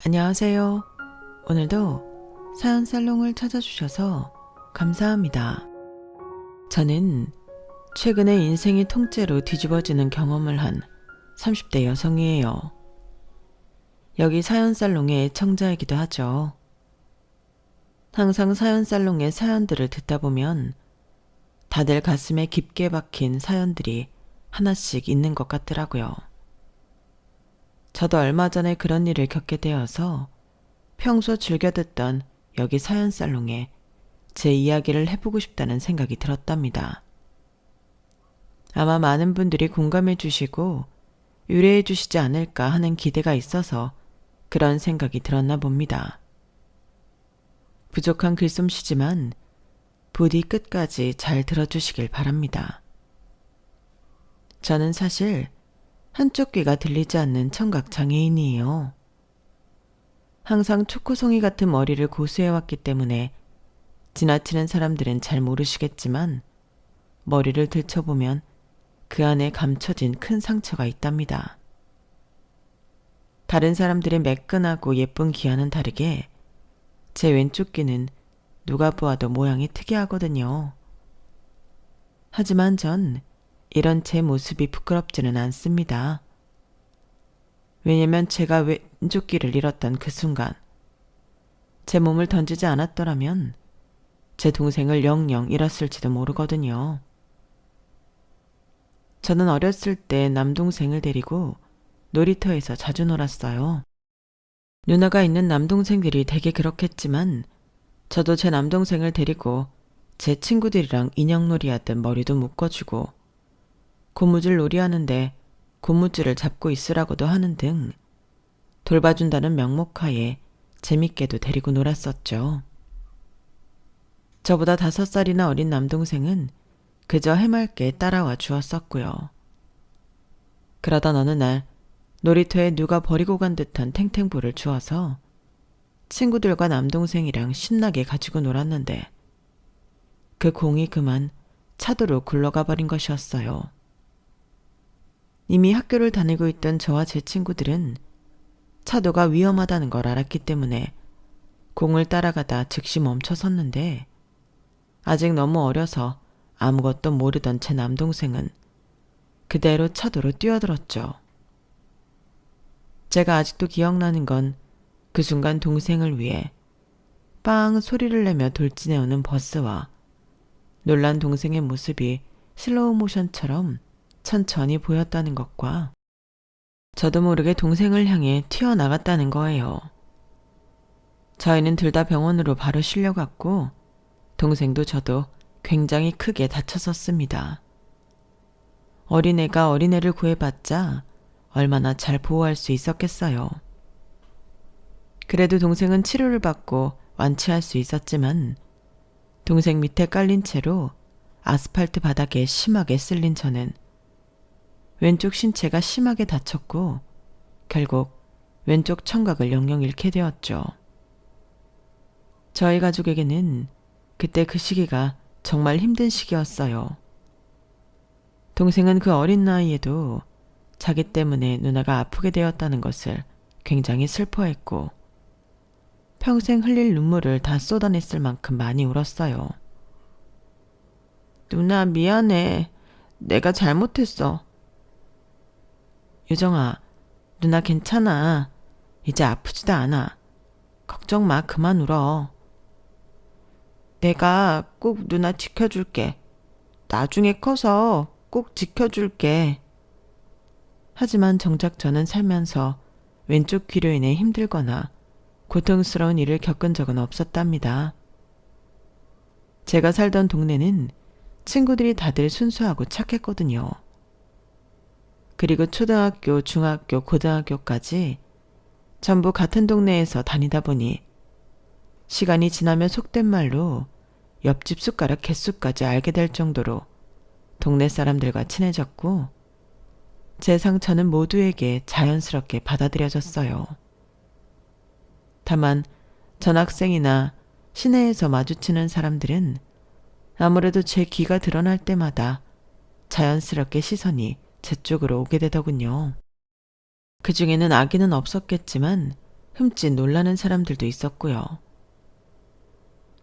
안녕하세요. 오늘도 사연 살롱을 찾아주셔서 감사합니다. 저는 최근에 인생이 통째로 뒤집어지는 경험을 한 30대 여성이에요. 여기 사연 살롱의 애청자이기도 하죠. 항상 사연 살롱의 사연들을 듣다 보면 다들 가슴에 깊게 박힌 사연들이 하나씩 있는 것 같더라고요. 저도 얼마 전에 그런 일을 겪게 되어서 평소 즐겨 듣던 여기 사연 살롱에 제 이야기를 해보고 싶다는 생각이 들었답니다. 아마 많은 분들이 공감해 주시고 유래해 주시지 않을까 하는 기대가 있어서 그런 생각이 들었나 봅니다. 부족한 글솜씨지만 부디 끝까지 잘 들어주시길 바랍니다. 저는 사실 한쪽 귀가 들리지 않는 청각 장애인이에요. 항상 초코송이 같은 머리를 고수해왔기 때문에 지나치는 사람들은 잘 모르시겠지만 머리를 들춰보면 그 안에 감춰진 큰 상처가 있답니다. 다른 사람들의 매끈하고 예쁜 귀와는 다르게 제 왼쪽 귀는 누가 보아도 모양이 특이하거든요. 하지만 전 이런 제 모습이 부끄럽지는 않습니다. 왜냐면 제가 왼쪽 귀를 잃었던 그 순간 제 몸을 던지지 않았더라면 제 동생을 영영 잃었을지도 모르거든요. 저는 어렸을 때 남동생을 데리고 놀이터에서 자주 놀았어요. 누나가 있는 남동생들이 되게 그렇겠지만 저도 제 남동생을 데리고 제 친구들이랑 인형놀이 하듯 머리도 묶어주고 고무줄 놀이하는데 고무줄을 잡고 있으라고도 하는 등 돌봐준다는 명목하에 재밌게도 데리고 놀았었죠. 저보다 5살이나 어린 남동생은 그저 해맑게 따라와 주었었고요. 그러던 어느 날 놀이터에 누가 버리고 간 듯한 탱탱볼을 주어서 친구들과 남동생이랑 신나게 가지고 놀았는데 그 공이 그만 차도로 굴러가 버린 것이었어요. 이미 학교를 다니고 있던 저와 제 친구들은 차도가 위험하다는 걸 알았기 때문에 공을 따라가다 즉시 멈춰섰는데 아직 너무 어려서 아무것도 모르던 제 남동생은 그대로 차도로 뛰어들었죠. 제가 아직도 기억나는 건 그 순간 동생을 위해 빵 소리를 내며 돌진해오는 버스와 놀란 동생의 모습이 슬로우 모션처럼 천천히 보였다는 것과 저도 모르게 동생을 향해 튀어나갔다는 거예요. 저희는 둘 다 병원으로 바로 실려갔고 동생도 저도 굉장히 크게 다쳤었습니다. 어린애가 어린애를 구해봤자 얼마나 잘 보호할 수 있었겠어요. 그래도 동생은 치료를 받고 완치할 수 있었지만 동생 밑에 깔린 채로 아스팔트 바닥에 심하게 쓸린 저는 왼쪽 신체가 심하게 다쳤고 결국 왼쪽 청각을 영영 잃게 되었죠. 저희 가족에게는 그때 그 시기가 정말 힘든 시기였어요. 동생은 그 어린 나이에도 자기 때문에 누나가 아프게 되었다는 것을 굉장히 슬퍼했고 평생 흘릴 눈물을 다 쏟아냈을 만큼 많이 울었어요. 누나 미안해. 내가 잘못했어. 유정아, 누나 괜찮아. 이제 아프지도 않아. 걱정 마. 그만 울어. 내가 꼭 누나 지켜줄게. 나중에 커서 꼭 지켜줄게. 하지만 정작 저는 살면서 왼쪽 귀로 인해 힘들거나 고통스러운 일을 겪은 적은 없었답니다. 제가 살던 동네는 친구들이 다들 순수하고 착했거든요. 그리고 초등학교, 중학교, 고등학교까지 전부 같은 동네에서 다니다 보니 시간이 지나며 속된 말로 옆집 숟가락 개수까지 알게 될 정도로 동네 사람들과 친해졌고 제 상처는 모두에게 자연스럽게 받아들여졌어요. 다만 전학생이나 시내에서 마주치는 사람들은 아무래도 제 귀가 드러날 때마다 자연스럽게 시선이 제 쪽으로 오게 되더군요. 그 중에는 아기는 없었겠지만 흠칫 놀라는 사람들도 있었고요.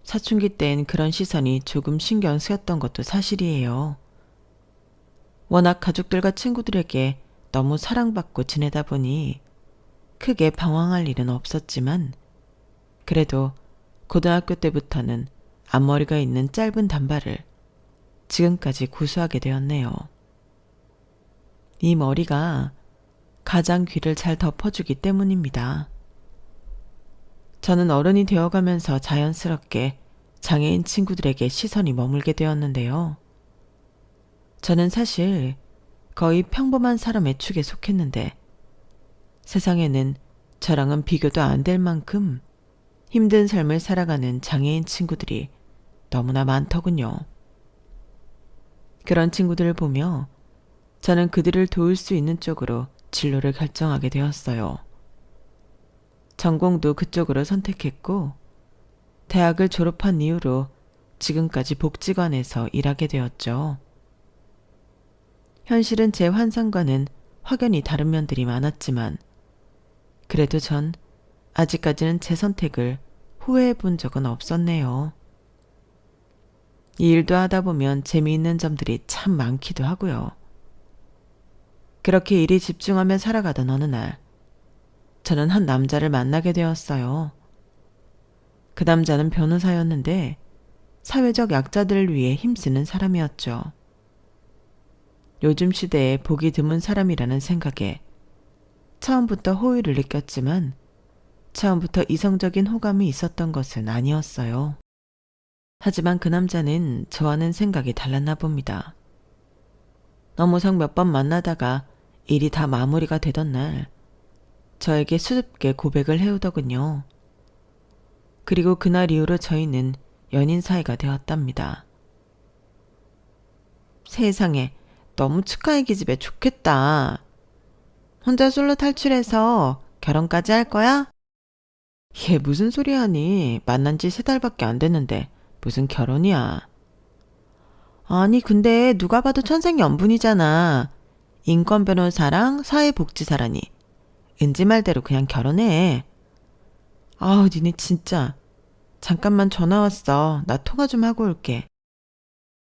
사춘기 땐 그런 시선이 조금 신경 쓰였던 것도 사실이에요. 워낙 가족들과 친구들에게 너무 사랑받고 지내다 보니 크게 방황할 일은 없었지만 그래도 고등학교 때부터는 앞머리가 있는 짧은 단발을 지금까지 고수하게 되었네요. 이 머리가 가장 귀를 잘 덮어주기 때문입니다. 저는 어른이 되어가면서 자연스럽게 장애인 친구들에게 시선이 머물게 되었는데요. 저는 사실 거의 평범한 사람의 축에 속했는데 세상에는 저랑은 비교도 안 될 만큼 힘든 삶을 살아가는 장애인 친구들이 너무나 많더군요. 그런 친구들을 보며 저는 그들을 도울 수 있는 쪽으로 진로를 결정하게 되었어요. 전공도 그쪽으로 선택했고 대학을 졸업한 이후로 지금까지 복지관에서 일하게 되었죠. 현실은 제 환상과는 확연히 다른 면들이 많았지만 그래도 전 아직까지는 제 선택을 후회해 본 적은 없었네요. 이 일도 하다 보면 재미있는 점들이 참 많기도 하고요. 그렇게 일에 집중하며 살아가던 어느 날 저는 한 남자를 만나게 되었어요. 그 남자는 변호사였는데 사회적 약자들을 위해 힘쓰는 사람이었죠. 요즘 시대에 보기 드문 사람이라는 생각에 처음부터 호의를 느꼈지만 처음부터 이성적인 호감이 있었던 것은 아니었어요. 하지만 그 남자는 저와는 생각이 달랐나 봅니다. 너무성 몇 번 만나다가 일이 다 마무리가 되던 날 저에게 수줍게 고백을 해오더군요. 그리고 그날 이후로 저희는 연인 사이가 되었답니다. 세상에, 너무 축하의 기집애 좋겠다. 혼자 솔로 탈출해서 결혼까지 할 거야? 얘 무슨 소리 하니? 만난 지 3달밖에 안 됐는데 무슨 결혼이야. 아니 근데 누가 봐도 천생연분이잖아. 인권 변호사랑 사회복지사라니. 은지 말대로 그냥 결혼해. 아우 니네 진짜. 잠깐만 전화 왔어. 나 통화 좀 하고 올게.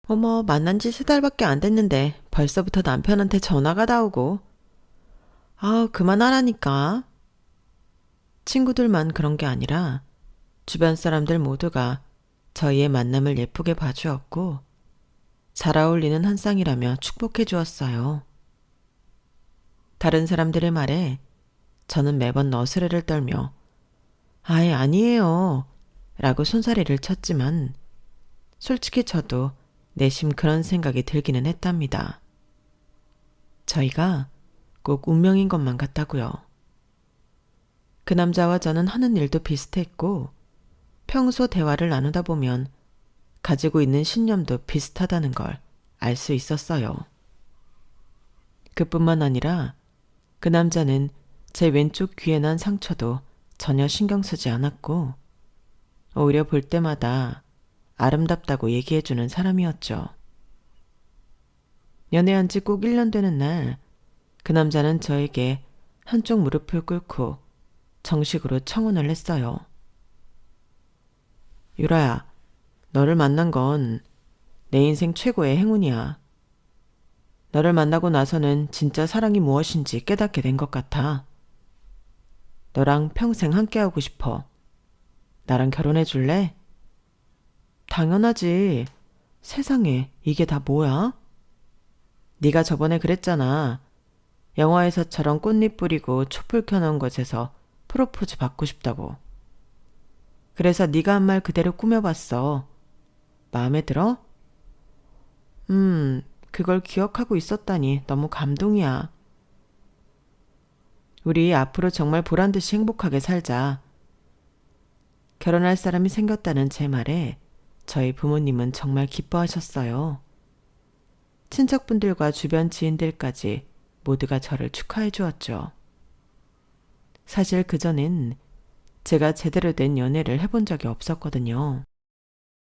어머 만난 지 3달밖에 안 됐는데 벌써부터 남편한테 전화가 다 오고. 아우 그만하라니까. 친구들만 그런 게 아니라 주변 사람들 모두가 저희의 만남을 예쁘게 봐주었고 잘 어울리는 한 쌍이라며 축복해 주었어요. 다른 사람들의 말에 저는 매번 너스레를 떨며 아예 아니에요 라고 손사래를 쳤지만 솔직히 저도 내심 그런 생각이 들기는 했답니다. 저희가 꼭 운명인 것만 같다고요. 그 남자와 저는 하는 일도 비슷했고 평소 대화를 나누다 보면 가지고 있는 신념도 비슷하다는 걸 알 수 있었어요. 그뿐만 아니라 그 남자는 제 왼쪽 귀에 난 상처도 전혀 신경 쓰지 않았고 오히려 볼 때마다 아름답다고 얘기해주는 사람이었죠. 연애한 지 꼭 1년 되는 날 그 남자는 저에게 한쪽 무릎을 꿇고 정식으로 청혼을 했어요. 유라야, 너를 만난 건 내 인생 최고의 행운이야. 너를 만나고 나서는 진짜 사랑이 무엇인지 깨닫게 된 것 같아. 너랑 평생 함께하고 싶어. 나랑 결혼해 줄래? 당연하지. 세상에 이게 다 뭐야? 네가 저번에 그랬잖아. 영화에서처럼 꽃잎 뿌리고 촛불 켜놓은 곳에서 프로포즈 받고 싶다고. 그래서 네가 한 말 그대로 꾸며봤어. 마음에 들어? 그걸 기억하고 있었다니 너무 감동이야. 우리 앞으로 정말 보란듯이 행복하게 살자. 결혼할 사람이 생겼다는 제 말에 저희 부모님은 정말 기뻐하셨어요. 친척분들과 주변 지인들까지 모두가 저를 축하해 주었죠. 사실 그전엔 제가 제대로 된 연애를 해본 적이 없었거든요.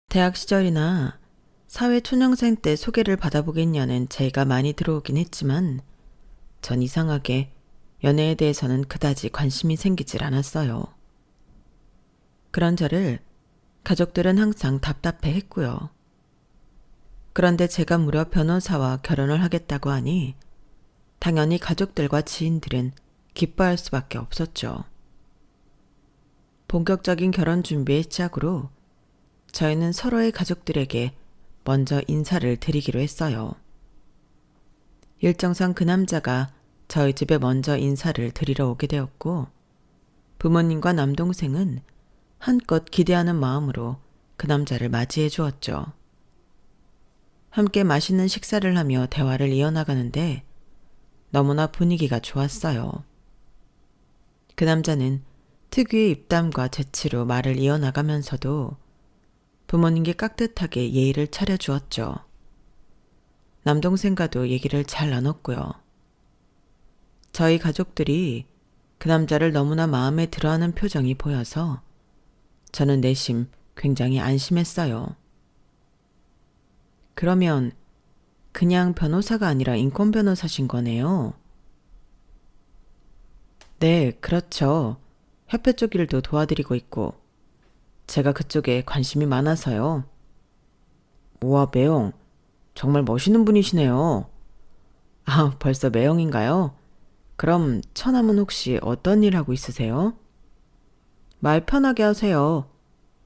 대학 시절이나 사회 초년생 때 소개를 받아보겠냐는 제가 많이 들어오긴 했지만 전 이상하게 연애에 대해서는 그다지 관심이 생기질 않았어요. 그런 저를 가족들은 항상 답답해 했고요. 그런데 제가 무려 변호사와 결혼을 하겠다고 하니 당연히 가족들과 지인들은 기뻐할 수밖에 없었죠. 본격적인 결혼 준비의 시작으로 저희는 서로의 가족들에게 먼저 인사를 드리기로 했어요. 일정상 그 남자가 저희 집에 먼저 인사를 드리러 오게 되었고 부모님과 남동생은 한껏 기대하는 마음으로 그 남자를 맞이해 주었죠. 함께 맛있는 식사를 하며 대화를 이어나가는데 너무나 분위기가 좋았어요. 그 남자는 특유의 입담과 재치로 말을 이어나가면서도 부모님께 깍듯하게 예의를 차려주었죠. 남동생과도 얘기를 잘 나눴고요. 저희 가족들이 그 남자를 너무나 마음에 들어하는 표정이 보여서 저는 내심 굉장히 안심했어요. 그러면 그냥 변호사가 아니라 인권 변호사신 거네요? 네, 그렇죠. 협회 쪽 일도 도와드리고 있고 제가 그쪽에 관심이 많아서요. 우와, 매형. 정말 멋있는 분이시네요. 아, 벌써 매형인가요? 그럼 처남은 혹시 어떤 일 하고 있으세요? 말 편하게 하세요.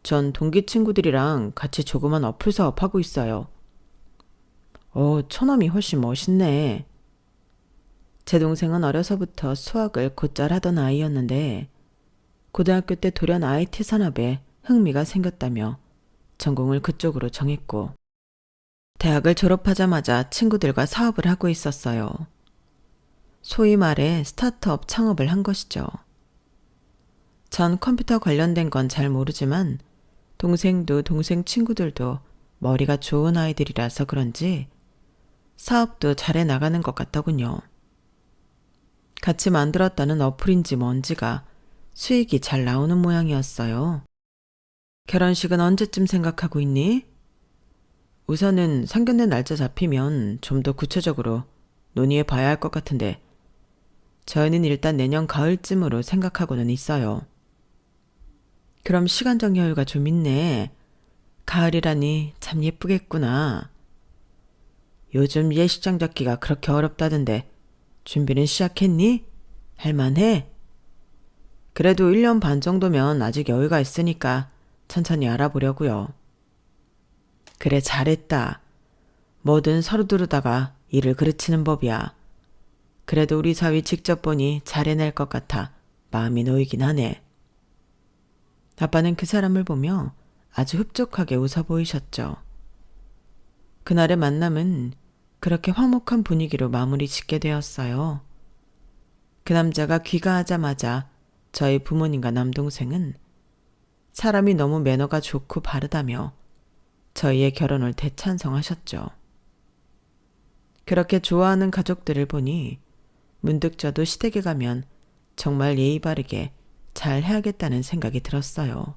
전 동기 친구들이랑 같이 조그만 어플 사업 하고 있어요. 처남이 훨씬 멋있네. 제 동생은 어려서부터 수학을 곧잘 하던 아이였는데 고등학교 때 돌연 IT 산업에 흥미가 생겼다며 전공을 그쪽으로 정했고 대학을 졸업하자마자 친구들과 사업을 하고 있었어요. 소위 말해 스타트업 창업을 한 것이죠. 전 컴퓨터 관련된 건 잘 모르지만 동생도 동생 친구들도 머리가 좋은 아이들이라서 그런지 사업도 잘해 나가는 것 같더군요. 같이 만들었다는 어플인지 뭔지가 수익이 잘 나오는 모양이었어요. 결혼식은 언제쯤 생각하고 있니? 우선은 상견례 날짜 잡히면 좀 더 구체적으로 논의해 봐야 할 것 같은데 저희는 일단 내년 가을쯤으로 생각하고는 있어요. 그럼 시간적 여유가 좀 있네. 가을이라니 참 예쁘겠구나. 요즘 예식장 잡기가 그렇게 어렵다던데 준비는 시작했니? 할만해? 그래도 1년 반 정도면 아직 여유가 있으니까 천천히 알아보려고요. 그래, 잘했다. 뭐든 서두르다가 일을 그르치는 법이야. 그래도 우리 사위 직접 보니 잘 해낼 것 같아 마음이 놓이긴 하네. 아빠는 그 사람을 보며 아주 흡족하게 웃어 보이셨죠. 그날의 만남은 그렇게 화목한 분위기로 마무리 짓게 되었어요. 그 남자가 귀가하자마자 저희 부모님과 남동생은 사람이 너무 매너가 좋고 바르다며 저희의 결혼을 대찬성하셨죠. 그렇게 좋아하는 가족들을 보니 문득 저도 시댁에 가면 정말 예의 바르게 잘 해야겠다는 생각이 들었어요.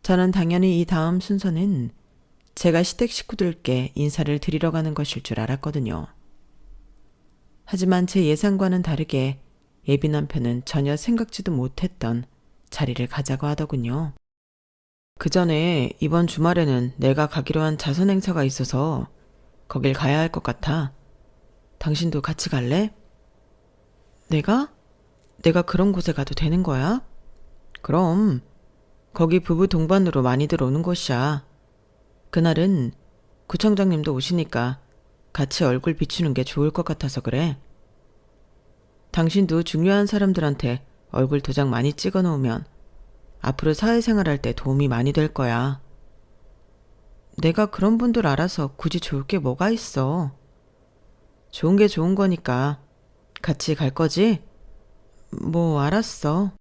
저는 당연히 이 다음 순서는 제가 시댁 식구들께 인사를 드리러 가는 것일 줄 알았거든요. 하지만 제 예상과는 다르게 예비 남편은 전혀 생각지도 못했던 자리를 가자고 하더군요. 그 전에 이번 주말에는 내가 가기로 한 자선 행사가 있어서 거길 가야 할 것 같아. 당신도 같이 갈래? 내가? 내가 그런 곳에 가도 되는 거야? 그럼. 거기 부부 동반으로 많이들 오는 곳이야. 그날은 구청장님도 오시니까 같이 얼굴 비추는 게 좋을 것 같아서 그래. 당신도 중요한 사람들한테 얼굴 도장 많이 찍어 놓으면 앞으로 사회생활할 때 도움이 많이 될 거야. 내가 그런 분들 알아서 굳이 좋을 게 뭐가 있어. 좋은 게 좋은 거니까 같이 갈 거지? 뭐 알았어.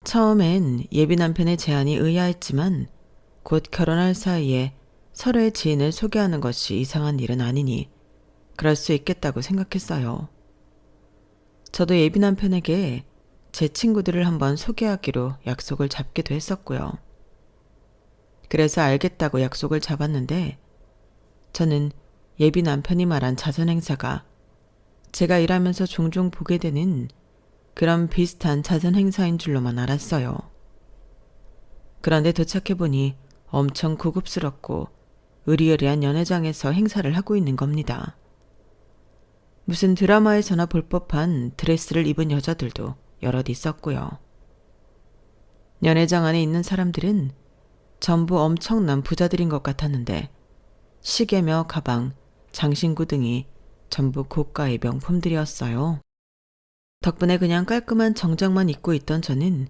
처음엔 예비 남편의 제안이 의아했지만 곧 결혼할 사이에 서로의 지인을 소개하는 것이 이상한 일은 아니니 그럴 수 있겠다고 생각했어요. 저도 예비 남편에게 제 친구들을 한번 소개하기로 약속을 잡기도 했었고요. 그래서 알겠다고 약속을 잡았는데 저는 예비 남편이 말한 자선 행사가 제가 일하면서 종종 보게 되는 그런 비슷한 잦은 행사인 줄로만 알았어요. 그런데 도착해보니 엄청 고급스럽고 으리으리한 연회장에서 행사를 하고 있는 겁니다. 무슨 드라마에서나 볼 법한 드레스를 입은 여자들도 여럿 있었고요. 연회장 안에 있는 사람들은 전부 엄청난 부자들인 것 같았는데 시계며 가방, 장신구 등이 전부 고가의 명품들이었어요. 덕분에 그냥 깔끔한 정장만 입고 있던 저는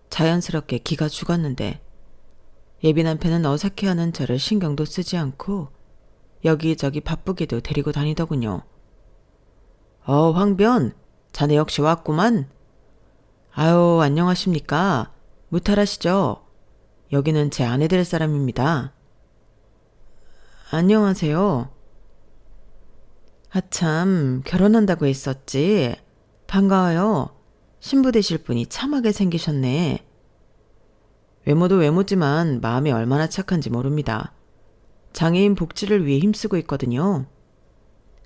자연스럽게 기가 죽었는데 예비 남편은 어색해하는 저를 신경도 쓰지 않고 여기저기 바쁘게도 데리고 다니더군요. 황변, 자네 역시 왔구만. 아유, 안녕하십니까. 무탈하시죠? 여기는 제 아내 될 사람입니다. 안녕하세요. 아참, 결혼한다고 했었지. 반가워요. 신부 되실 분이 참하게 생기셨네. 외모도 외모지만 마음이 얼마나 착한지 모릅니다. 장애인 복지를 위해 힘쓰고 있거든요.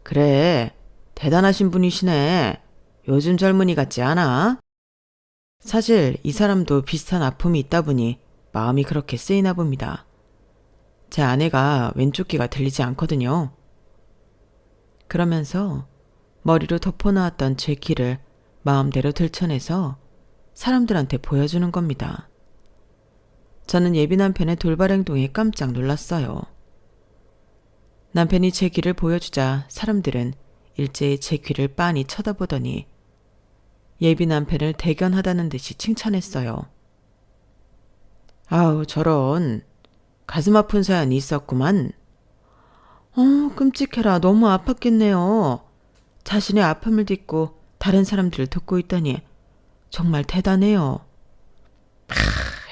그래, 대단하신 분이시네. 요즘 젊은이 같지 않아? 사실 이 사람도 비슷한 아픔이 있다 보니 마음이 그렇게 쓰이나 봅니다. 제 아내가 왼쪽 귀가 들리지 않거든요. 그러면서 머리로 덮어놓았던 제 귀를 마음대로 들춰내서 사람들한테 보여주는 겁니다. 저는 예비 남편의 돌발 행동에 깜짝 놀랐어요. 남편이 제 귀를 보여주자 사람들은 일제히 제 귀를 빤히 쳐다보더니 예비 남편을 대견하다는 듯이 칭찬했어요. 아우, 저런. 가슴 아픈 사연이 있었구만. 끔찍해라. 너무 아팠겠네요. 자신의 아픔을 딛고 다른 사람들을 돕고 있다니 정말 대단해요.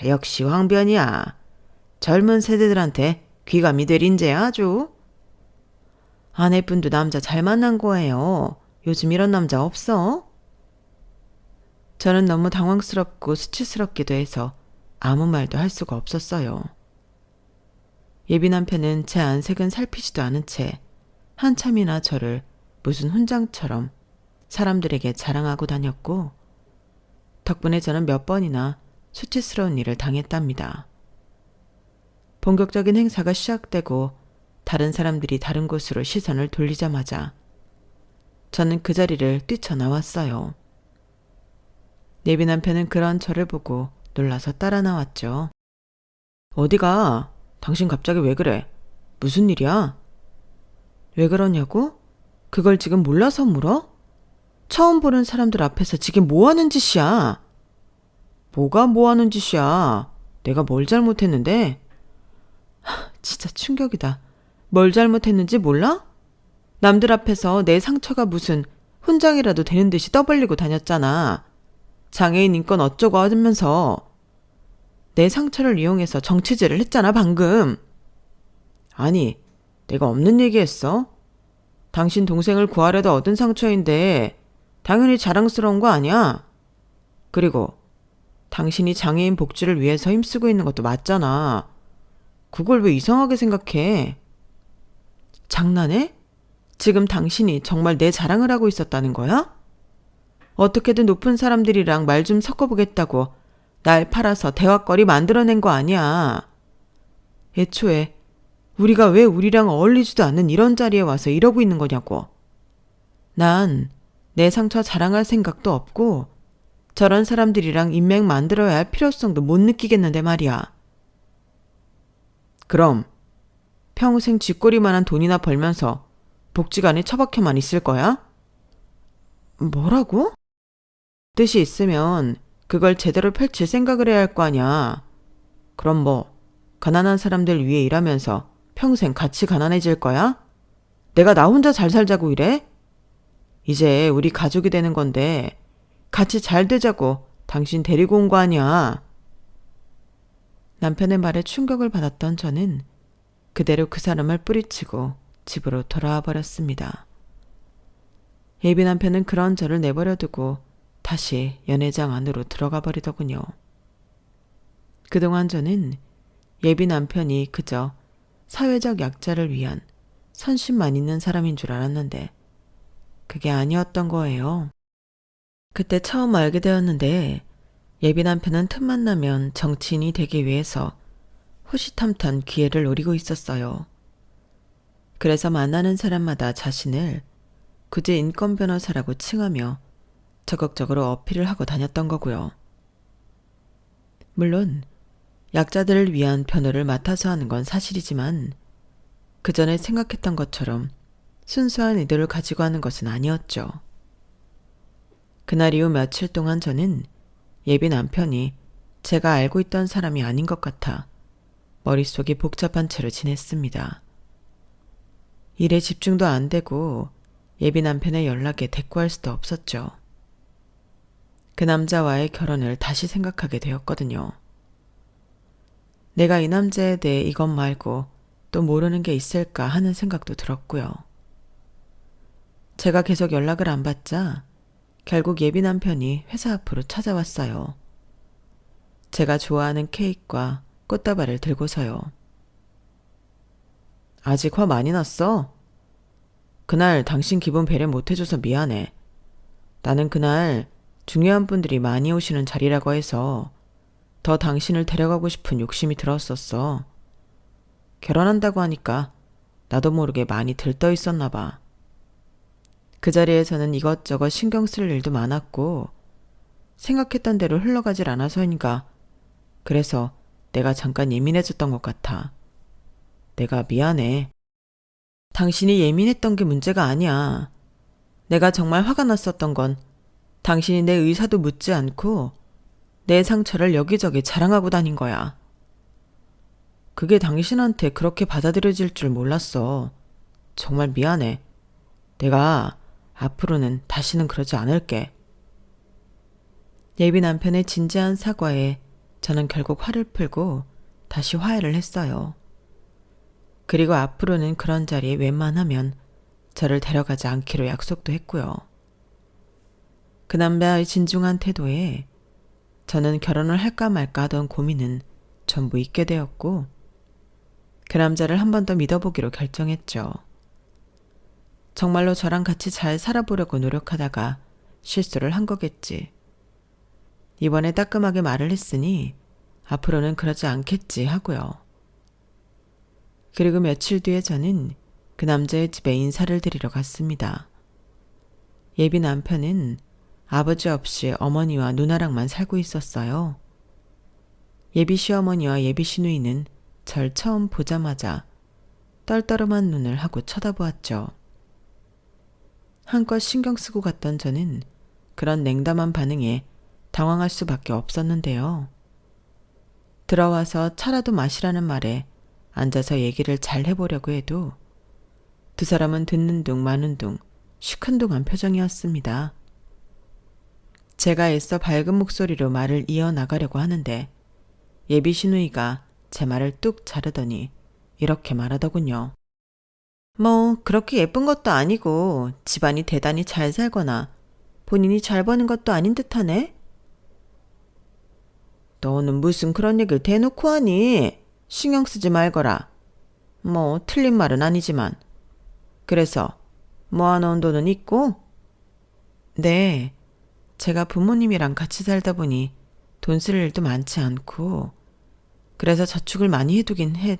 역시 황변이야. 젊은 세대들한테 귀감이 될 인재야 아주. 아내분도 남자 잘 만난 거예요. 요즘 이런 남자 없어? 저는 너무 당황스럽고 수치스럽기도 해서 아무 말도 할 수가 없었어요. 예비 남편은 제 안색은 살피지도 않은 채 한참이나 저를 무슨 훈장처럼 사람들에게 자랑하고 다녔고 덕분에 저는 몇 번이나 수치스러운 일을 당했답니다. 본격적인 행사가 시작되고 다른 사람들이 다른 곳으로 시선을 돌리자마자 저는 그 자리를 뛰쳐나왔어요. 예비 남편은 그런 저를 보고 놀라서 따라 나왔죠. 어디가? 당신 갑자기 왜 그래? 무슨 일이야? 왜 그러냐고? 그걸 지금 몰라서 물어? 처음 보는 사람들 앞에서 지금 뭐 하는 짓이야? 뭐가 뭐 하는 짓이야? 내가 뭘 잘못했는데? 진짜 충격이다. 뭘 잘못했는지 몰라? 남들 앞에서 내 상처가 무슨 훈장이라도 되는 듯이 떠벌리고 다녔잖아. 장애인 인권 어쩌고 하면서 내 상처를 이용해서 정치질을 했잖아 방금. 아니, 내가 없는 얘기했어? 당신 동생을 구하려다 얻은 상처인데 당연히 자랑스러운 거 아니야? 그리고 당신이 장애인 복지를 위해서 힘쓰고 있는 것도 맞잖아. 그걸 왜 이상하게 생각해? 장난해? 지금 당신이 정말 내 자랑을 하고 있었다는 거야? 어떻게든 높은 사람들이랑 말 좀 섞어보겠다고 날 팔아서 대화거리 만들어낸 거 아니야. 애초에 우리가 왜 우리랑 어울리지도 않는 이런 자리에 와서 이러고 있는 거냐고. 난 내 상처 자랑할 생각도 없고 저런 사람들이랑 인맥 만들어야 할 필요성도 못 느끼겠는데 말이야. 그럼 평생 쥐꼬리만한 돈이나 벌면서 복지관에 처박혀만 있을 거야? 뭐라고? 뜻이 있으면 그걸 제대로 펼칠 생각을 해야 할 거 아니야. 그럼 뭐 가난한 사람들 위해 일하면서 평생 같이 가난해질 거야? 내가 나 혼자 잘 살자고 이래? 이제 우리 가족이 되는 건데 같이 잘 되자고 당신 데리고 온 거 아니야. 남편의 말에 충격을 받았던 저는 그대로 그 사람을 뿌리치고 집으로 돌아와 버렸습니다. 예비 남편은 그런 저를 내버려 두고 다시 연회장 안으로 들어가 버리더군요. 그동안 저는 예비 남편이 그저 사회적 약자를 위한 선심만 있는 사람인 줄 알았는데 그게 아니었던 거예요. 그때 처음 알게 되었는데 예비 남편은 틈만 나면 정치인이 되기 위해서 호시탐탐 기회를 노리고 있었어요. 그래서 만나는 사람마다 자신을 굳이 인권 변호사라고 칭하며 적극적으로 어필을 하고 다녔던 거고요. 물론 약자들을 위한 변호를 맡아서 하는 건 사실이지만 그 전에 생각했던 것처럼 순수한 의도를 가지고 하는 것은 아니었죠. 그날 이후 며칠 동안 저는 예비 남편이 제가 알고 있던 사람이 아닌 것 같아 머릿속이 복잡한 채로 지냈습니다. 일에 집중도 안 되고 예비 남편의 연락에 대꾸할 수도 없었죠. 그 남자와의 결혼을 다시 생각하게 되었거든요. 내가 이 남자에 대해 이것 말고 또 모르는 게 있을까 하는 생각도 들었고요. 제가 계속 연락을 안 받자 결국 예비 남편이 회사 앞으로 찾아왔어요. 제가 좋아하는 케이크와 꽃다발을 들고서요. 아직 화 많이 났어? 그날 당신 기분 배려 못해줘서 미안해. 나는 그날 중요한 분들이 많이 오시는 자리라고 해서 더 당신을 데려가고 싶은 욕심이 들었었어. 결혼한다고 하니까 나도 모르게 많이 들떠 있었나 봐. 그 자리에서는 이것저것 신경 쓸 일도 많았고 생각했던 대로 흘러가질 않아서인가. 그래서 내가 잠깐 예민해졌던 것 같아. 내가 미안해. 당신이 예민했던 게 문제가 아니야. 내가 정말 화가 났었던 건 당신이 내 의사도 묻지 않고 내 상처를 여기저기 자랑하고 다닌 거야. 그게 당신한테 그렇게 받아들여질 줄 몰랐어. 정말 미안해. 내가 앞으로는 다시는 그러지 않을게. 예비 남편의 진지한 사과에 저는 결국 화를 풀고 다시 화해를 했어요. 그리고 앞으로는 그런 자리에 웬만하면 저를 데려가지 않기로 약속도 했고요. 그 남자의 진중한 태도에 저는 결혼을 할까 말까 하던 고민은 전부 잊게 되었고 그 남자를 한 번 더 믿어보기로 결정했죠. 정말로 저랑 같이 잘 살아보려고 노력하다가 실수를 한 거겠지. 이번에 따끔하게 말을 했으니 앞으로는 그러지 않겠지 하고요. 그리고 며칠 뒤에 저는 그 남자의 집에 인사를 드리러 갔습니다. 예비 남편은 아버지 없이 어머니와 누나랑만 살고 있었어요. 예비 시어머니와 예비 시누이는 절 처음 보자마자 떨떠름한 눈을 하고 쳐다보았죠. 한껏 신경 쓰고 갔던 저는 그런 냉담한 반응에 당황할 수밖에 없었는데요. 들어와서 차라도 마시라는 말에 앉아서 얘기를 잘 해보려고 해도 두 사람은 듣는 둥 마는 둥 시큰둥한 표정이었습니다. 제가 애써 밝은 목소리로 말을 이어나가려고 하는데 예비 시누이가 제 말을 뚝 자르더니 이렇게 말하더군요. 뭐 그렇게 예쁜 것도 아니고 집안이 대단히 잘 살거나 본인이 잘 버는 것도 아닌 듯하네? 너는 무슨 그런 얘기를 대놓고 하니? 신경 쓰지 말거라. 뭐 틀린 말은 아니지만. 그래서 모아놓은 돈은 있고? 네, 제가 부모님이랑 같이 살다 보니 돈 쓸 일도 많지 않고 그래서 저축을 많이 해두긴 했.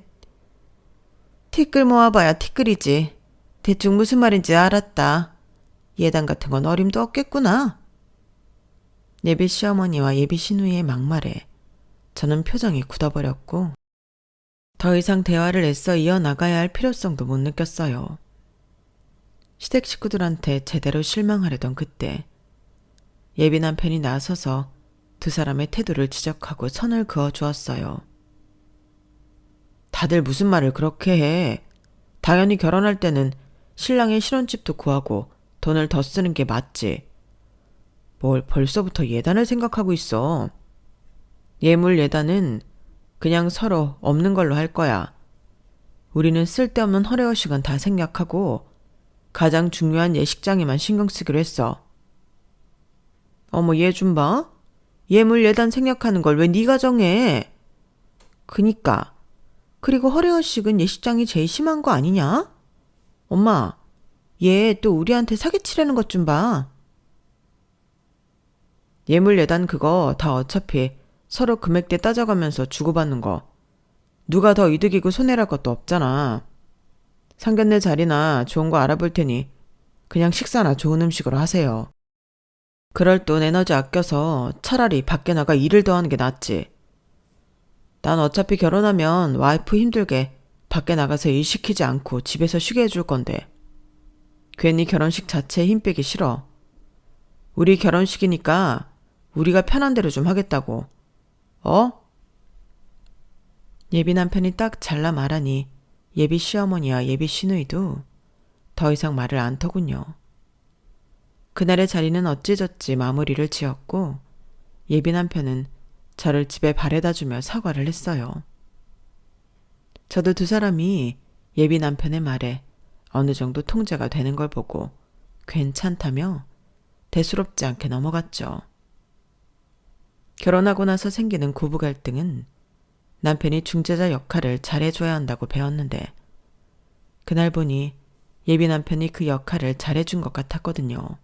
티끌 모아봐야 티끌이지. 대충 무슨 말인지 알았다. 예단 같은 건 어림도 없겠구나. 예비 시어머니와 예비 시누이의 막말에 저는 표정이 굳어버렸고 더 이상 대화를 애써 이어나가야 할 필요성도 못 느꼈어요. 시댁 식구들한테 제대로 실망하려던 그때 예비 남편이 나서서 두 사람의 태도를 지적하고 선을 그어주었어요. 다들 무슨 말을 그렇게 해. 당연히 결혼할 때는 신랑의 신혼집도 구하고 돈을 더 쓰는 게 맞지. 뭘 벌써부터 예단을 생각하고 있어. 예물 예단은 그냥 서로 없는 걸로 할 거야. 우리는 쓸데없는 허례허식은 다 생략하고 가장 중요한 예식장에만 신경 쓰기로 했어. 어머 얘 좀 봐. 예물 예단 생략하는 걸 왜 네가 정해. 그니까. 그리고 허례허식은 예식장이 제일 심한 거 아니냐? 엄마, 얘 또 우리한테 사기치려는 것 좀 봐. 예물 예단 그거 다 어차피 서로 금액대 따져가면서 주고받는 거. 누가 더 이득이고 손해랄 것도 없잖아. 상견례 자리나 좋은 거 알아볼 테니 그냥 식사나 좋은 음식으로 하세요. 그럴 돈 에너지 아껴서 차라리 밖에 나가 일을 더 하는 게 낫지. 난 어차피 결혼하면 와이프 힘들게 밖에 나가서 일 시키지 않고 집에서 쉬게 해줄 건데. 괜히 결혼식 자체에 힘 빼기 싫어. 우리 결혼식이니까 우리가 편한 대로 좀 하겠다고. 어? 예비 남편이 딱 잘라 말하니 예비 시어머니와 예비 시누이도 더 이상 말을 안 터군요. 그날의 자리는 어찌저찌 마무리를 지었고 예비 남편은 저를 집에 바래다 주며 사과를 했어요. 저도 두 사람이 예비 남편의 말에 어느 정도 통제가 되는 걸 보고 괜찮다며 대수롭지 않게 넘어갔죠. 결혼하고 나서 생기는 고부 갈등은 남편이 중재자 역할을 잘해줘야 한다고 배웠는데 그날 보니 예비 남편이 그 역할을 잘해준 것 같았거든요.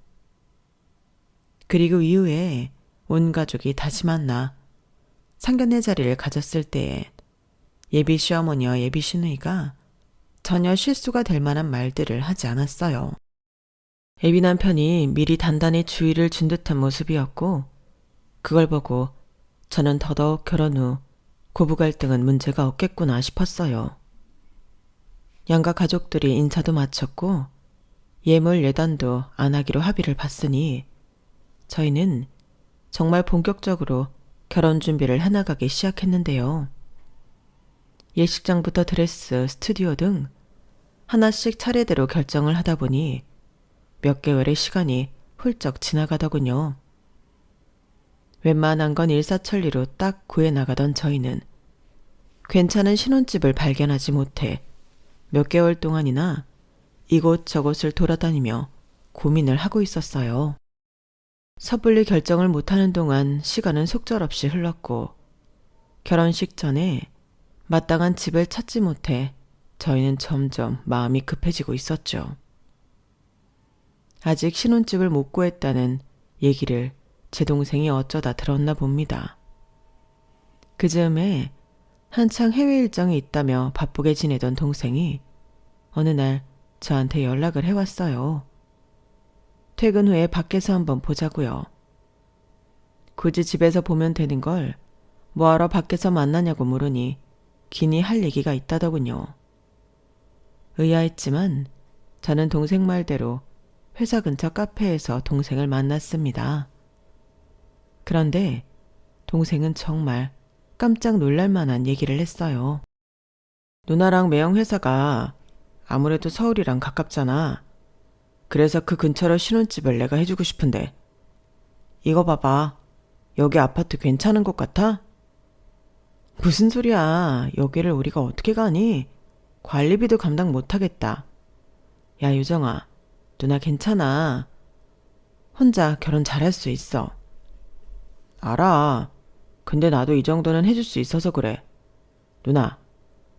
그리고 이후에 온 가족이 다시 만나 상견례 자리를 가졌을 때에 예비 시어머니와 예비 시누이가 전혀 실수가 될 만한 말들을 하지 않았어요. 예비 남편이 미리 단단히 주의를 준 듯한 모습이었고 그걸 보고 저는 더더욱 결혼 후 고부 갈등은 문제가 없겠구나 싶었어요. 양가 가족들이 인사도 마쳤고 예물 예단도 안 하기로 합의를 봤으니 저희는 정말 본격적으로 결혼 준비를 해나가기 시작했는데요. 예식장부터 드레스, 스튜디오 등 하나씩 차례대로 결정을 하다 보니 몇 개월의 시간이 훌쩍 지나가더군요. 웬만한 건 일사천리로 딱 구해나가던 저희는 괜찮은 신혼집을 발견하지 못해 몇 개월 동안이나 이곳저곳을 돌아다니며 고민을 하고 있었어요. 섣불리 결정을 못하는 동안 시간은 속절없이 흘렀고 결혼식 전에 마땅한 집을 찾지 못해 저희는 점점 마음이 급해지고 있었죠. 아직 신혼집을 못 구했다는 얘기를 제 동생이 어쩌다 들었나 봅니다. 그 즈음에 한창 해외 일정이 있다며 바쁘게 지내던 동생이 어느 날 저한테 연락을 해왔어요. 퇴근 후에 밖에서 한번 보자고요. 굳이 집에서 보면 되는 걸 뭐하러 밖에서 만나냐고 물으니 기니 할 얘기가 있다더군요. 의아했지만 저는 동생 말대로 회사 근처 카페에서 동생을 만났습니다. 그런데 동생은 정말 깜짝 놀랄 만한 얘기를 했어요. 누나랑 매형 회사가 아무래도 서울이랑 가깝잖아. 그래서 그 근처로 신혼집을 내가 해주고 싶은데 이거 봐봐. 여기 아파트 괜찮은 곳 같아? 무슨 소리야. 여기를 우리가 어떻게 가니? 관리비도 감당 못하겠다. 야 유정아, 누나 괜찮아. 혼자 결혼 잘할 수 있어. 알아. 근데 나도 이 정도는 해줄 수 있어서 그래. 누나,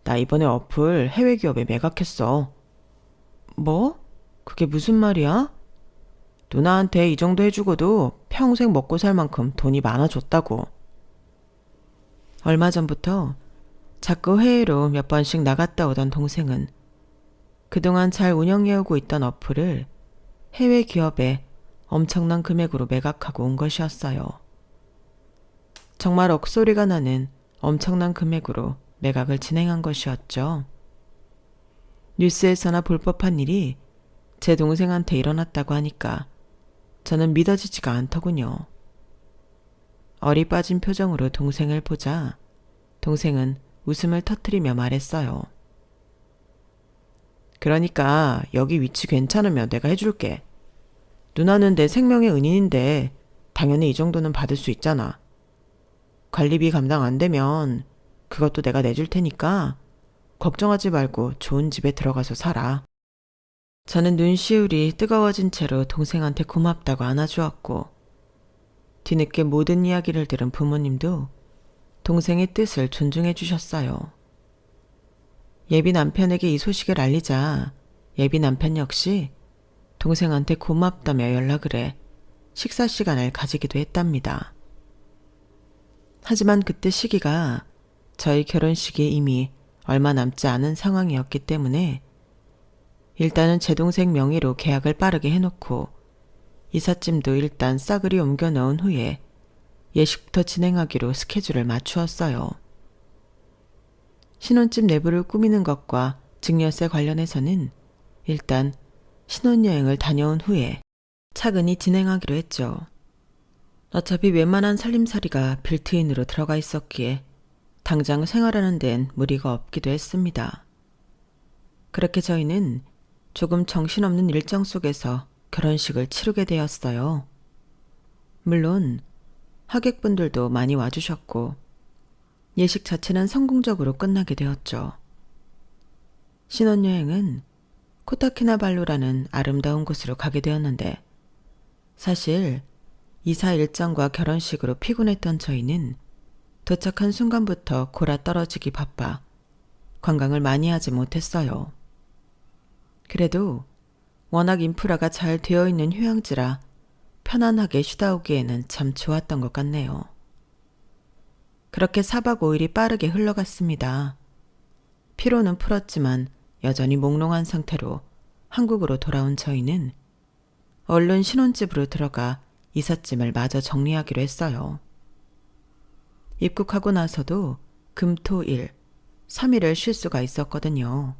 나 이번에 어플 해외 기업에 매각했어. 뭐? 그게 무슨 말이야? 누나한테 이 정도 해주고도 평생 먹고 살 만큼 돈이 많아졌다고. 얼마 전부터 자꾸 해외로 몇 번씩 나갔다 오던 동생은 그동안 잘 운영해오고 있던 어플을 해외 기업에 엄청난 금액으로 매각하고 온 것이었어요. 정말 억소리가 나는 엄청난 금액으로 매각을 진행한 것이었죠. 뉴스에서나 볼 법한 일이 제 동생한테 일어났다고 하니까 저는 믿어지지가 않더군요. 어리 빠진 표정으로 동생을 보자 동생은 웃음을 터뜨리며 말했어요. 그러니까 여기 위치 괜찮으면 내가 해줄게. 누나는 내 생명의 은인인데 당연히 이 정도는 받을 수 있잖아. 관리비 감당 안 되면 그것도 내가 내줄 테니까 걱정하지 말고 좋은 집에 들어가서 살아. 저는 눈시울이 뜨거워진 채로 동생한테 고맙다고 안아주었고 뒤늦게 모든 이야기를 들은 부모님도 동생의 뜻을 존중해 주셨어요. 예비 남편에게 이 소식을 알리자 예비 남편 역시 동생한테 고맙다며 연락을 해 식사 시간을 가지기도 했답니다. 하지만 그때 시기가 저희 결혼식이 이미 얼마 남지 않은 상황이었기 때문에 일단은 제 동생 명의로 계약을 빠르게 해놓고 이삿짐도 일단 싸그리 옮겨 넣은 후에 예식부터 진행하기로 스케줄을 맞추었어요. 신혼집 내부를 꾸미는 것과 증여세 관련해서는 일단 신혼여행을 다녀온 후에 차근히 진행하기로 했죠. 어차피 웬만한 살림살이가 빌트인으로 들어가 있었기에 당장 생활하는 데엔 무리가 없기도 했습니다. 그렇게 저희는 조금 정신없는 일정 속에서 결혼식을 치르게 되었어요. 물론 하객분들도 많이 와주셨고 예식 자체는 성공적으로 끝나게 되었죠. 신혼여행은 코타키나발루라는 아름다운 곳으로 가게 되었는데 사실 이사 일정과 결혼식으로 피곤했던 저희는 도착한 순간부터 골아 떨어지기 바빠 관광을 많이 하지 못했어요. 그래도 워낙 인프라가 잘 되어 있는 휴양지라 편안하게 쉬다 오기에는 참 좋았던 것 같네요. 그렇게 4박 5일이 빠르게 흘러갔습니다. 피로는 풀었지만 여전히 몽롱한 상태로 한국으로 돌아온 저희는 얼른 신혼집으로 들어가 이삿짐을 마저 정리하기로 했어요. 입국하고 나서도 금, 토, 일, 3일을 쉴 수가 있었거든요.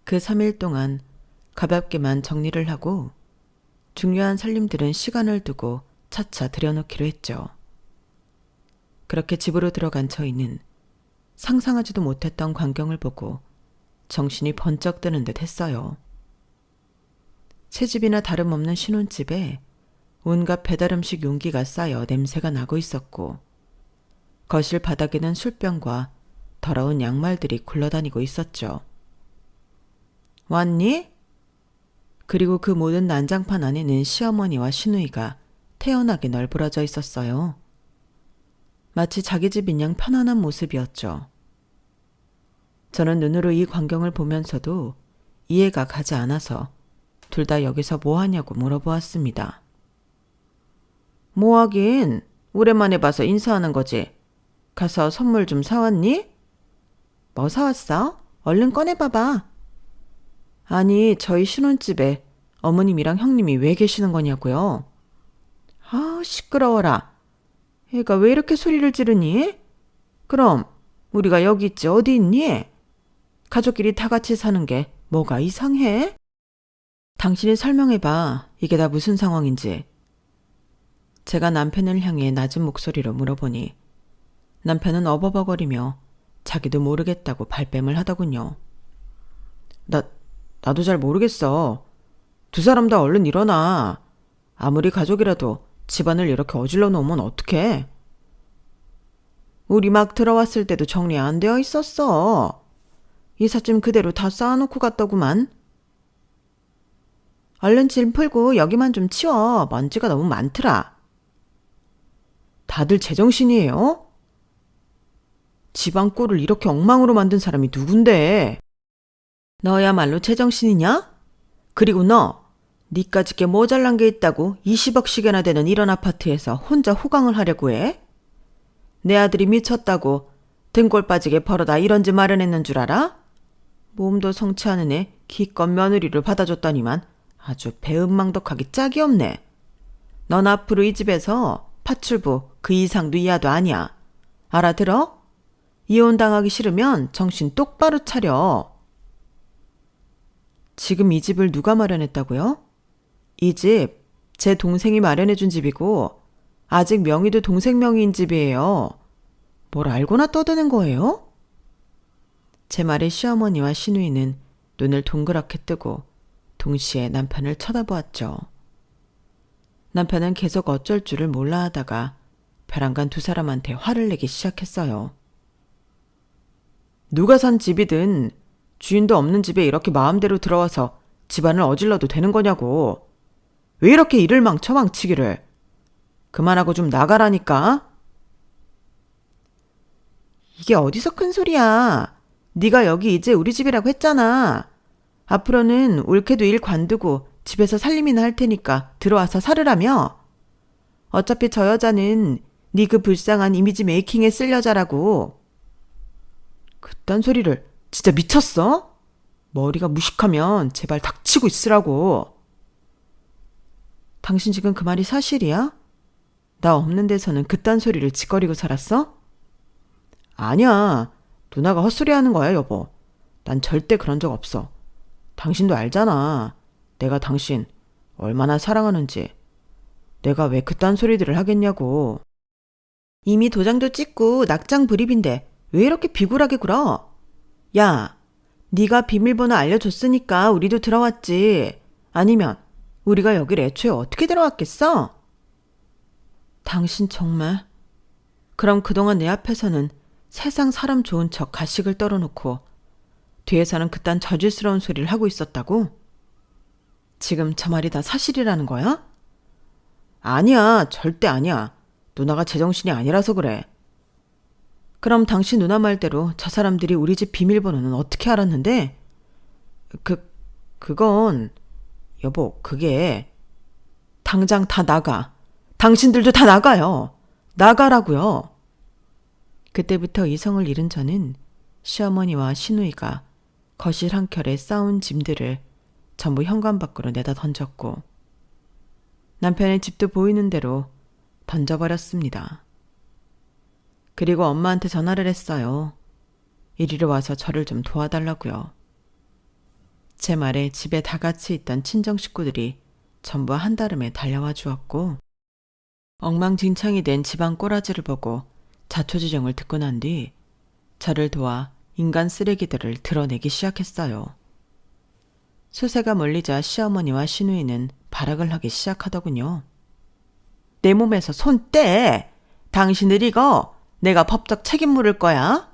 그 3일 동안 가볍게만 정리를 하고 중요한 살림들은 시간을 두고 차차 들여놓기로 했죠. 그렇게 집으로 들어간 저희는 상상하지도 못했던 광경을 보고 정신이 번쩍 드는 듯 했어요. 새집이나 다름없는 신혼집에 온갖 배달음식 용기가 쌓여 냄새가 나고 있었고 거실 바닥에는 술병과 더러운 양말들이 굴러다니고 있었죠. 왔니? 그리고 그 모든 난장판 안에는 시어머니와 시누이가 태연하게 널브러져 있었어요. 마치 자기 집인 양 편안한 모습이었죠. 저는 눈으로 이 광경을 보면서도 이해가 가지 않아서 둘 다 여기서 뭐 하냐고 물어보았습니다. 뭐 하긴 오랜만에 봐서 인사하는 거지. 가서 선물 좀 사왔니? 뭐 사왔어? 얼른 꺼내봐봐. 아니 저희 신혼집에 어머님이랑 형님이 왜 계시는 거냐고요. 아 시끄러워라. 애가 왜 이렇게 소리를 지르니? 그럼 우리가 여기 있지 어디 있니? 가족끼리 다 같이 사는 게 뭐가 이상해? 당신이 설명해봐. 이게 다 무슨 상황인지. 제가 남편을 향해 낮은 목소리로 물어보니 남편은 자기도 모르겠다고 발뺌을 하더군요. 나도 잘 모르겠어. 두 사람 다 얼른 일어나. 아무리 가족이라도 집안을 이렇게 어질러 놓으면 어떡해? 우리 막 들어왔을 때도 정리 안 되어 있었어. 이삿짐 그대로 다 쌓아놓고 갔더구만. 얼른 짐 풀고 여기만 좀 치워. 먼지가 너무 많더라. 다들 제정신이에요? 집안 꼴을 이렇게 엉망으로 만든 사람이 누군데? 너야말로 제정신이냐? 그리고 너, 니까짓 게 모자란 게 있다고 20억씩이나 되는 이런 아파트에서 혼자 호강을 하려고 해? 내 아들이 미쳤다고 등골 빠지게 벌어다 이런 집 마련했는 줄 알아? 몸도 성치 않은 애 기껏 며느리를 받아줬더니만 아주 배은망덕하기 짝이 없네. 넌 앞으로 이 집에서 파출부 그 이상도 이하도 아니야. 알아들어? 이혼당하기 싫으면 정신 똑바로 차려. 지금 이 집을 누가 마련했다고요? 이 집 제 동생이 마련해준 집이고 아직 명의도 동생 명의인 집이에요. 뭘 알고나 떠드는 거예요? 제 말에 시어머니와 시누이는 눈을 동그랗게 뜨고 동시에 남편을 쳐다보았죠. 남편은 계속 어쩔 줄을 몰라 하다가 벼랑간 두 사람한테 화를 내기 시작했어요. 누가 산 집이든 주인도 없는 집에 이렇게 마음대로 들어와서 집안을 어질러도 되는 거냐고. 왜 이렇게 일을 망치기를. 그만하고 좀 나가라니까. 이게 어디서 큰 소리야. 네가 여기 이제 우리 집이라고 했잖아. 앞으로는 옳게도 일 관두고 집에서 살림이나 할 테니까 들어와서 살으라며? 어차피 저 여자는 네 그 불쌍한 이미지 메이킹에 쓸 여자라고. 그딴 소리를 진짜 미쳤어? 머리가 무식하면 제발 닥치고 있으라고. 당신 지금 그 말이 사실이야? 나 없는 데서는 그딴 소리를 짓거리고 살았어? 아니야. 누나가 헛소리하는 거야, 여보. 난 절대 그런 적 없어. 당신도 알잖아. 내가 당신 얼마나 사랑하는지. 내가 왜 그딴 소리들을 하겠냐고. 이미 도장도 찍고 낙장 불입인데 왜 이렇게 비굴하게 굴어? 야, 네가 비밀번호 알려줬으니까 우리도 들어왔지. 아니면 우리가 여길 애초에 어떻게 들어왔겠어? 당신 정말? 그럼 그동안 내 앞에서는 세상 사람 좋은 척 가식을 떨어놓고 뒤에서는 그딴 저질스러운 소리를 하고 있었다고? 지금 저 말이 다 사실이라는 거야? 아니야, 절대 아니야. 누나가 제정신이 아니라서 그래. 그럼 당신 누나 말대로 저 사람들이 우리 집 비밀번호는 어떻게 알았는데? 그건, 여보, 그게, 당장 다 나가. 당신들도 다 나가요. 나가라고요. 그때부터 이성을 잃은 저는 시어머니와 시누이가 거실 한켠에 쌓은 짐들을 전부 현관 밖으로 내다 던졌고 남편의 집도 보이는 대로 던져버렸습니다. 그리고 엄마한테 전화를 했어요. 이리로 와서 저를 좀 도와달라고요. 제 말에 집에 다 같이 있던 친정 식구들이 전부 한달음에 달려와 주었고 엉망진창이 된 집안 꼬라지를 보고 자초지종을 듣고 난 뒤 저를 도와 인간 쓰레기들을 드러내기 시작했어요. 수세가 몰리자 시어머니와 시누이는 발악을 하기 시작하더군요. 내 몸에서 손 떼! 당신들 이거 내가 법적 책임 물을 거야?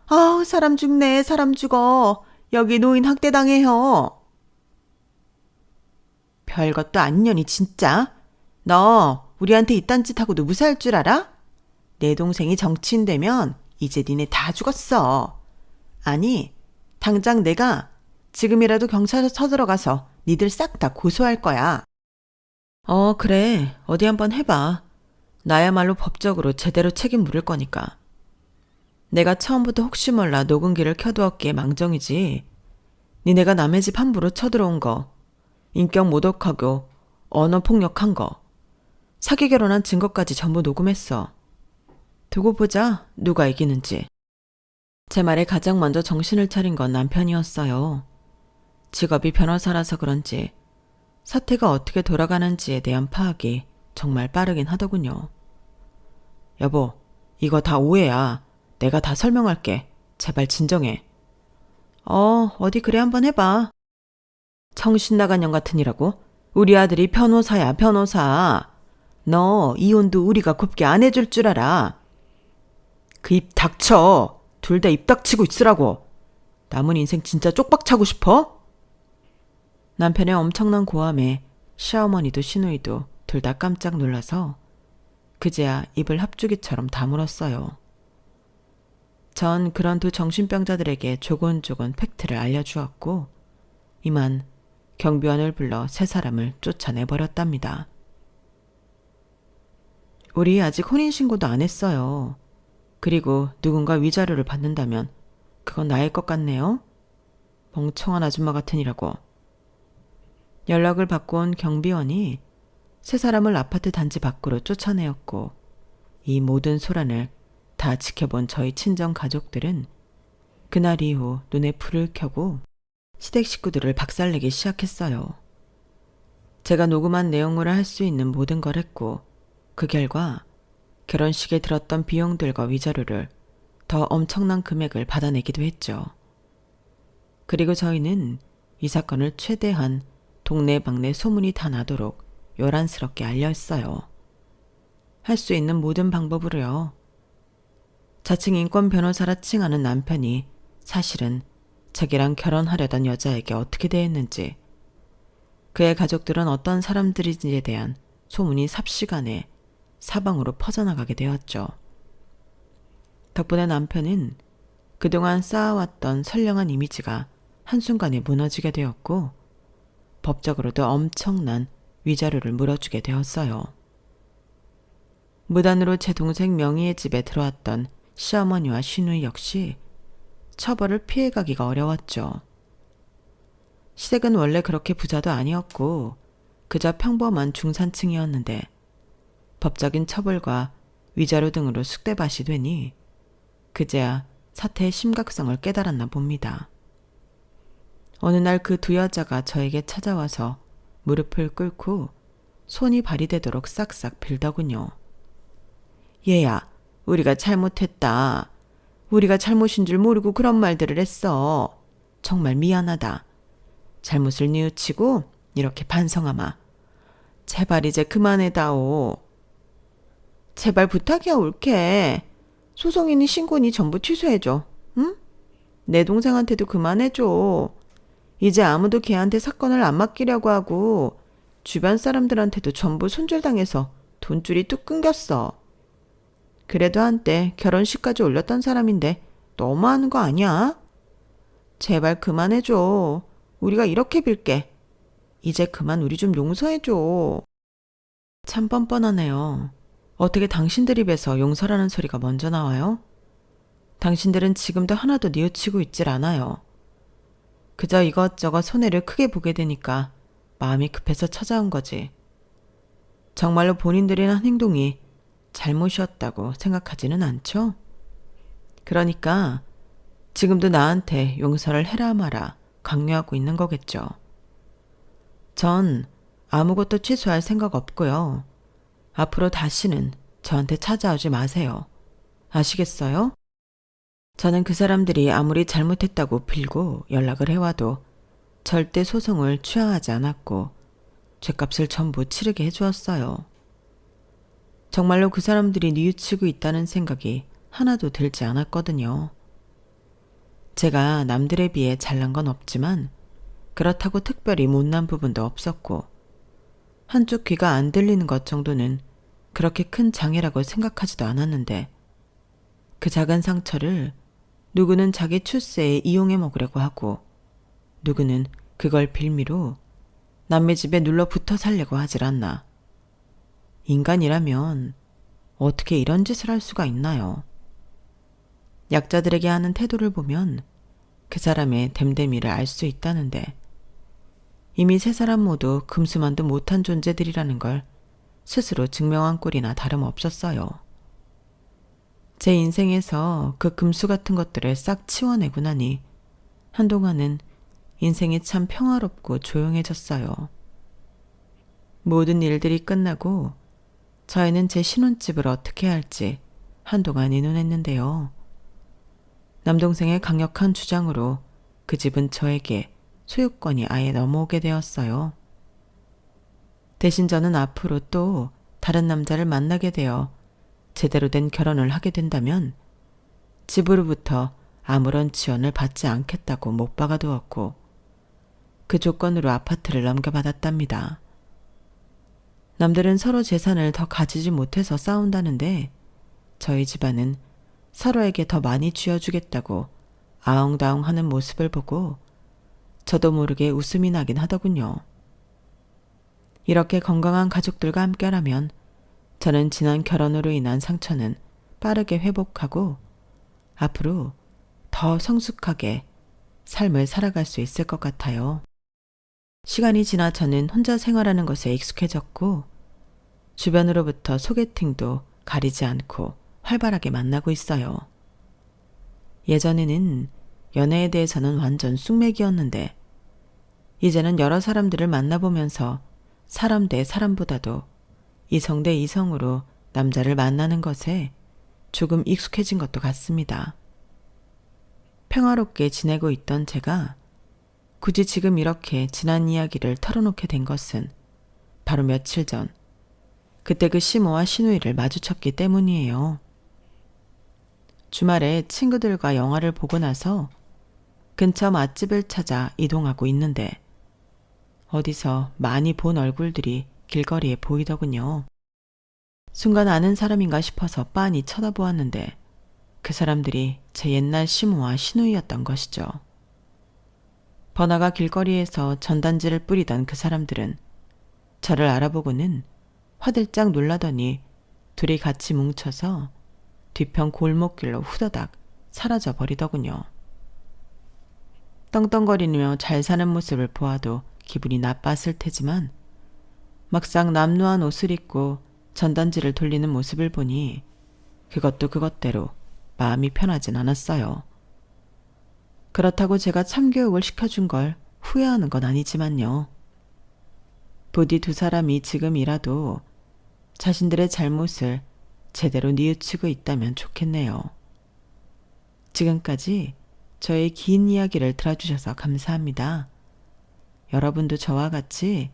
아우, 사람 죽네, 사람 죽어. 여기 노인 학대당해요. 별것도 아니냐니 진짜. 너 우리한테 이딴 짓 하고도 무사할 줄 알아? 내 동생이 정치인 되면 이제 니네 다 죽었어. 아니, 당장 내가 지금이라도 경찰서 쳐들어가서 니들 싹 다 고소할 거야. 그래. 어디 한번 해봐. 나야말로 법적으로 제대로 책임 물을 거니까. 내가 처음부터 혹시 몰라 녹음기를 켜두었기에 망정이지. 니네가 남의 집 함부로 쳐들어온 거, 인격 모독하고 언어 폭력한 거, 사기 결혼한 증거까지 전부 녹음했어. 두고 보자, 누가 이기는지. 제 말에 가장 먼저 정신을 차린 건 남편이었어요. 직업이 변호사라서 그런지 사태가 어떻게 돌아가는지에 대한 파악이 정말 빠르긴 하더군요. 여보, 이거 다 오해야. 내가 다 설명할게. 제발 진정해. 어디 그래 한번 해봐. 정신 나간 년 같으니라고? 우리 아들이 변호사야, 변호사. 너 이혼도 우리가 곱게 안 해줄 줄 알아. 그 입 닥쳐. 둘 다 입 닥치고 있으라고. 남은 인생 진짜 쪽박 차고 싶어? 남편의 엄청난 고함에 시어머니도 시누이도 둘 다 깜짝 놀라서 그제야 입을 합주기처럼 다물었어요. 전 그런 두 정신병자들에게 조곤조곤 팩트를 알려주었고 이만 경비원을 불러 세 사람을 쫓아내버렸답니다. 우리 아직 혼인신고도 안 했어요. 그리고 누군가 위자료를 받는다면 그건 나일 것 같네요. 멍청한 아줌마 같으니라고. 연락을 받고 온 경비원이 세 사람을 아파트 단지 밖으로 쫓아내었고 이 모든 소란을 다 지켜본 저희 친정 가족들은 그날 이후 눈에 불을 켜고 시댁 식구들을 박살내기 시작했어요. 제가 녹음한 내용으로 할 수 있는 모든 걸 했고 그 결과 결혼식에 들었던 비용들과 위자료를 더 엄청난 금액을 받아내기도 했죠. 그리고 저희는 이 사건을 최대한 동네방네 소문이 다 나도록 요란스럽게 알렸어요. 할 수 있는 모든 방법으로요. 자칭 인권 변호사라 칭하는 남편이 사실은 자기랑 결혼하려던 여자에게 어떻게 대했는지, 그의 가족들은 어떤 사람들인지에 대한 소문이 삽시간에 사방으로 퍼져나가게 되었죠. 덕분에 남편은 그동안 쌓아왔던 선량한 이미지가 한순간에 무너지게 되었고 법적으로도 엄청난 위자료를 물어주게 되었어요. 무단으로 제 동생 명의의 집에 들어왔던 시어머니와 시누이 역시 처벌을 피해가기가 어려웠죠. 시댁은 원래 그렇게 부자도 아니었고 그저 평범한 중산층이었는데 법적인 처벌과 위자료 등으로 쑥대밭이 되니 그제야 사태의 심각성을 깨달았나 봅니다. 어느 날 그 두 여자가 저에게 찾아와서 무릎을 꿇고 손이 발이 되도록 싹싹 빌더군요. 얘야, 우리가 잘못했다. 우리가 잘못인 줄 모르고 그런 말들을 했어. 정말 미안하다. 잘못을 뉘우치고 이렇게 반성하마. 제발 이제 그만해다오. 제발 부탁이야 올게. 소송이니 신고니 전부 취소해줘. 응? 내 동생한테도 그만해줘. 이제 아무도 걔한테 사건을 안 맡기려고 하고 주변 사람들한테도 전부 손절당해서 돈줄이 뚝 끊겼어. 그래도 한때 결혼식까지 올렸던 사람인데 너무하는 거 아니야? 제발 그만해줘. 우리가 이렇게 빌게. 이제 그만 우리 좀 용서해줘. 참 뻔뻔하네요. 어떻게 당신들 입에서 용서라는 소리가 먼저 나와요? 당신들은 지금도 하나도 뉘우치고 있질 않아요. 그저 이것저것 손해를 크게 보게 되니까 마음이 급해서 찾아온 거지. 정말로 본인들이 한 행동이 잘못이었다고 생각하지는 않죠? 그러니까 지금도 나한테 용서를 해라 마라 강요하고 있는 거겠죠. 전 아무것도 취소할 생각 없고요. 앞으로 다시는 저한테 찾아오지 마세요. 아시겠어요? 저는 그 사람들이 아무리 잘못했다고 빌고 연락을 해와도 절대 소송을 취하하지 않았고 죗값을 전부 치르게 해주었어요. 정말로 그 사람들이 뉘우치고 있다는 생각이 하나도 들지 않았거든요. 제가 남들에 비해 잘난 건 없지만 그렇다고 특별히 못난 부분도 없었고 한쪽 귀가 안 들리는 것 정도는 그렇게 큰 장애라고 생각하지도 않았는데 그 작은 상처를 누구는 자기 출세에 이용해 먹으려고 하고 누구는 그걸 빌미로 남의 집에 눌러 붙어 살려고 하질 않나. 인간이라면 어떻게 이런 짓을 할 수가 있나요? 약자들에게 하는 태도를 보면 그 사람의 됨됨이를 알 수 있다는데 이미 세 사람 모두 금수만도 못한 존재들이라는 걸 스스로 증명한 꼴이나 다름없었어요. 제 인생에서 그 금수 같은 것들을 싹 치워내고 나니 한동안은 인생이 참 평화롭고 조용해졌어요. 모든 일들이 끝나고 저희는 제 신혼집을 어떻게 할지 한동안 의논했는데요. 남동생의 강력한 주장으로 그 집은 저에게 소유권이 아예 넘어오게 되었어요. 대신 저는 앞으로 또 다른 남자를 만나게 되어 제대로 된 결혼을 하게 된다면 집으로부터 아무런 지원을 받지 않겠다고 못 박아두었고 그 조건으로 아파트를 넘겨받았답니다. 남들은 서로 재산을 더 가지지 못해서 싸운다는데 저희 집안은 서로에게 더 많이 쥐어주겠다고 아웅다웅 하는 모습을 보고 저도 모르게 웃음이 나긴 하더군요. 이렇게 건강한 가족들과 함께라면 저는 지난 결혼으로 인한 상처는 빠르게 회복하고 앞으로 더 성숙하게 삶을 살아갈 수 있을 것 같아요. 시간이 지나 저는 혼자 생활하는 것에 익숙해졌고 주변으로부터 소개팅도 가리지 않고 활발하게 만나고 있어요. 예전에는 연애에 대해서는 완전 쑥맥이었는데 이제는 여러 사람들을 만나보면서 사람 대 사람보다도 이성 대 이성으로 남자를 만나는 것에 조금 익숙해진 것도 같습니다. 평화롭게 지내고 있던 제가 굳이 지금 이렇게 지난 이야기를 털어놓게 된 것은 바로 며칠 전 그때 그 시모와 시누이를 마주쳤기 때문이에요. 주말에 친구들과 영화를 보고 나서 근처 맛집을 찾아 이동하고 있는데 어디서 많이 본 얼굴들이 길거리에 보이더군요. 순간 아는 사람인가 싶어서 빤히 쳐다보았는데 그 사람들이 제 옛날 시모와 시누이였던 것이죠. 번화가 길거리에서 전단지를 뿌리던 그 사람들은 저를 알아보고는 화들짝 놀라더니 둘이 같이 뭉쳐서 뒤편 골목길로 후다닥 사라져 버리더군요. 떵떵거리며 잘 사는 모습을 보아도 기분이 나빴을 테지만 막상 남루한 옷을 입고 전단지를 돌리는 모습을 보니 그것도 그것대로 마음이 편하진 않았어요. 그렇다고 제가 참교육을 시켜준 걸 후회하는 건 아니지만요. 부디 두 사람이 지금이라도 자신들의 잘못을 제대로 뉘우치고 있다면 좋겠네요. 지금까지 저의 긴 이야기를 들어주셔서 감사합니다. 여러분도 저와 같이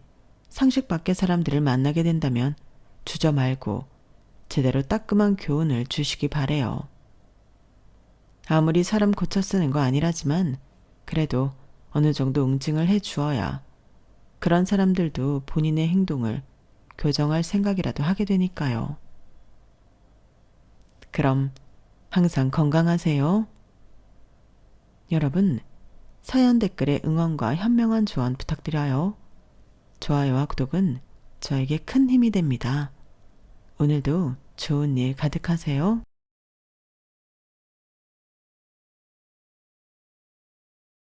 상식 밖의 사람들을 만나게 된다면 주저 말고 제대로 따끔한 교훈을 주시기 바래요. 아무리 사람 고쳐 쓰는 거 아니라지만 그래도 어느 정도 응징을 해 주어야 그런 사람들도 본인의 행동을 교정할 생각이라도 하게 되니까요. 그럼 항상 건강하세요. 여러분, 사연 댓글에 응원과 현명한 조언 부탁드려요. 좋아요와 구독은 저에게 큰 힘이 됩니다. 오늘도 좋은 일 가득하세요.